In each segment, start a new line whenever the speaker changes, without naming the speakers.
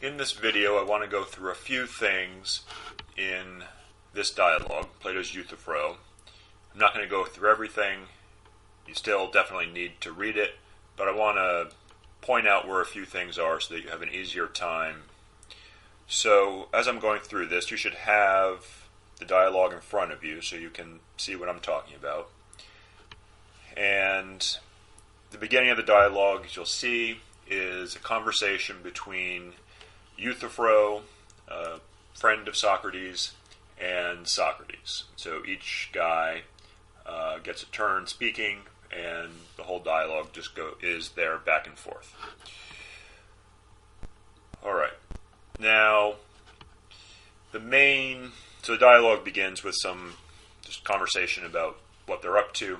In this video, I want to go through a few things in this dialogue, Plato's Euthyphro. I'm not going to go through everything. You still definitely need to read it, but I want to point out where a few things are so that you have an easier time. So, as I'm going through this, you should have the dialogue in front of you so you can see what I'm talking about. And the beginning of the dialogue, as you'll see, is a conversation between Euthyphro, a friend of Socrates, and Socrates. So each guy gets a turn speaking, and the whole dialogue just is there back and forth. All right. Now, the dialogue begins with some just conversation about what they're up to.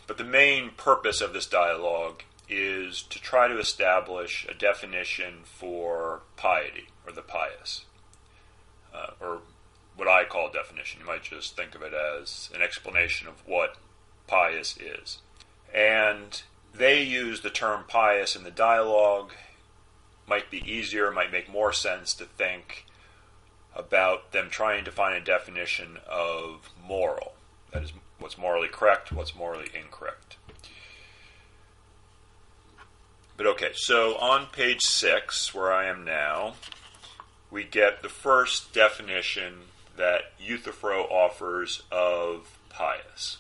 But the main purpose of this dialogue is to try to establish a definition for piety, or the pious, or what I call a definition. You might just think of it as an explanation of what pious is. And they use the term pious in the dialogue. Might be easier, might make more sense to think about them trying to find a definition of moral. That is, what's morally correct, what's morally incorrect. But okay, so on page 6, where I am now, we get the first definition that Euthyphro offers of pious.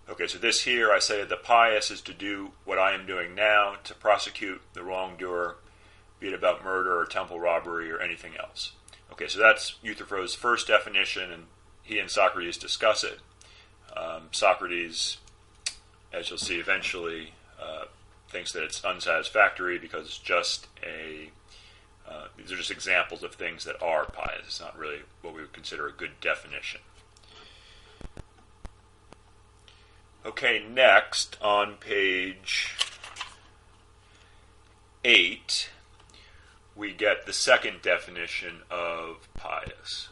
Okay, so this here, I say that the pious is to do what I am doing now, to prosecute the wrongdoer, be it about murder or temple robbery or anything else. Okay, so that's Euthyphro's first definition, and he and Socrates discuss it. Socrates, as you'll see eventually, thinks that it's unsatisfactory because it's just these are just examples of things that are pious. It's not really what we would consider a good definition. Okay, next on page 8, we get the second definition of pious.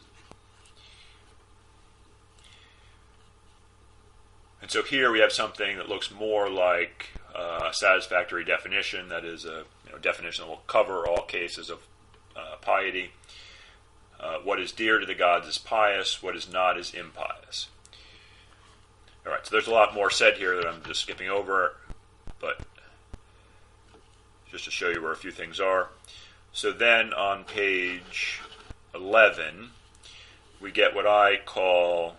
And so here we have something that looks more like a satisfactory definition, that is a definition that will cover all cases of piety. What is dear to the gods is pious, what is not is impious. All right, so there's a lot more said here that I'm just skipping over, but just to show you where a few things are. So then on page 11, we get what I call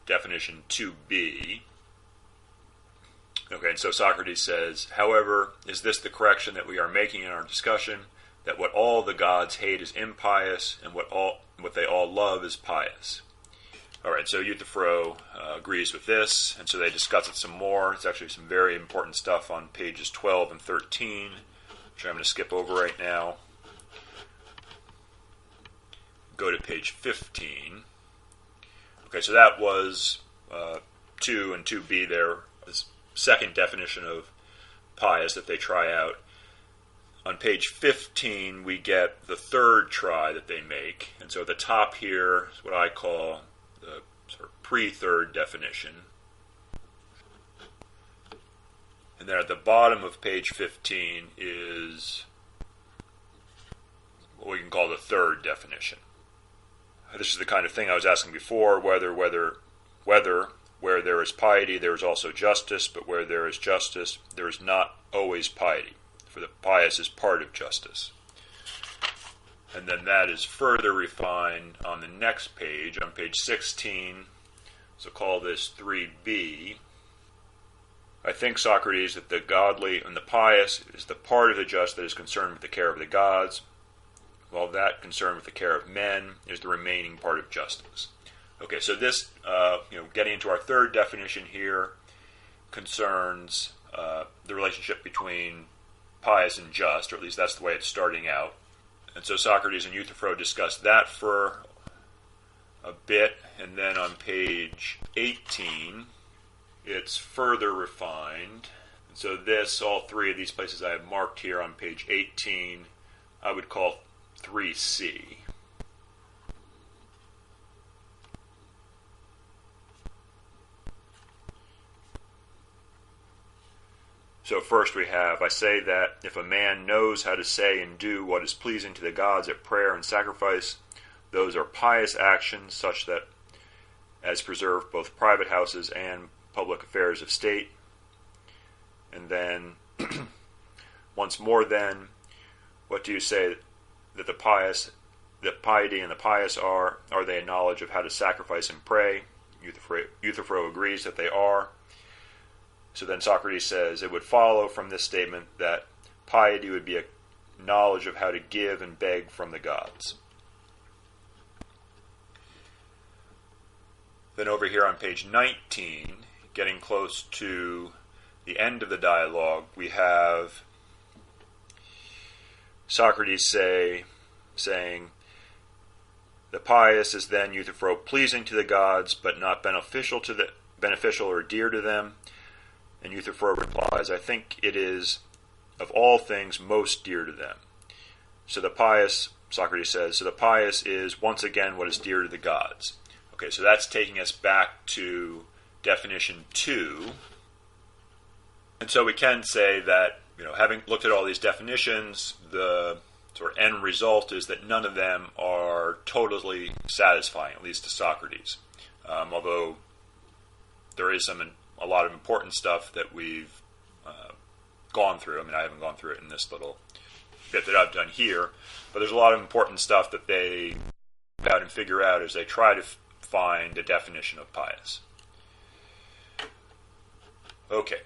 definition 2b. Okay, and so Socrates says, however, is this the correction that we are making in our discussion, that what all the gods hate is impious, and what they all love is pious? All right, so Euthyphro agrees with this, and so they discuss it some more. It's actually some very important stuff on pages 12 and 13, which I'm going to skip over right now. Go to page 15. Okay, so that was 2 and 2b there, this second definition of pious that they try out. On page 15, we get the third try that they make, and so at the top here is what I call the sort of pre-third definition. And then at the bottom of page 15 is what we can call the third definition. This is the kind of thing I was asking before, whether where there is piety there is also justice, but where there is justice there is not always piety, for the pious is part of justice. And then that is further refined on the next page, on page 16, so call this 3b. I think, Socrates, that the godly and the pious is the part of the just that is concerned with the care of the gods, while that concerned with the care of men is the remaining part of justice. Okay, so this, getting into our third definition here, concerns the relationship between pious and just, or at least that's the way it's starting out. And so Socrates and Euthyphro discuss that for a bit, and then on page 18, it's further refined. And so all three of these places I have marked here on page 18, I would call 3c. So first we have, I say that if a man knows how to say and do what is pleasing to the gods at prayer and sacrifice, those are pious actions such that as preserve both private houses and public affairs of state. And then, once more then, what do you say that the piety and the pious are? Are they a knowledge of how to sacrifice and pray? Euthyphro agrees that they are. So then Socrates says, it would follow from this statement that piety would be a knowledge of how to give and beg from the gods. Then over here on page 19, getting close to the end of the dialogue, we have Socrates saying, the pious is then, Euthyphro, pleasing to the gods, but not beneficial or dear to them. And Euthyphro replies, I think it is of all things most dear to them. So the pious, Socrates says, so the pious is once again what is dear to the gods. Okay, so that's taking us back to definition 2. And so we can say that, having looked at all these definitions, the sort of end result is that none of them are totally satisfying, at least to Socrates. Although there is a lot of important stuff that we've gone through. I mean, I haven't gone through it in this little bit that I've done here, but there's a lot of important stuff that they out and figure out as they try to find a definition of pious. Okay.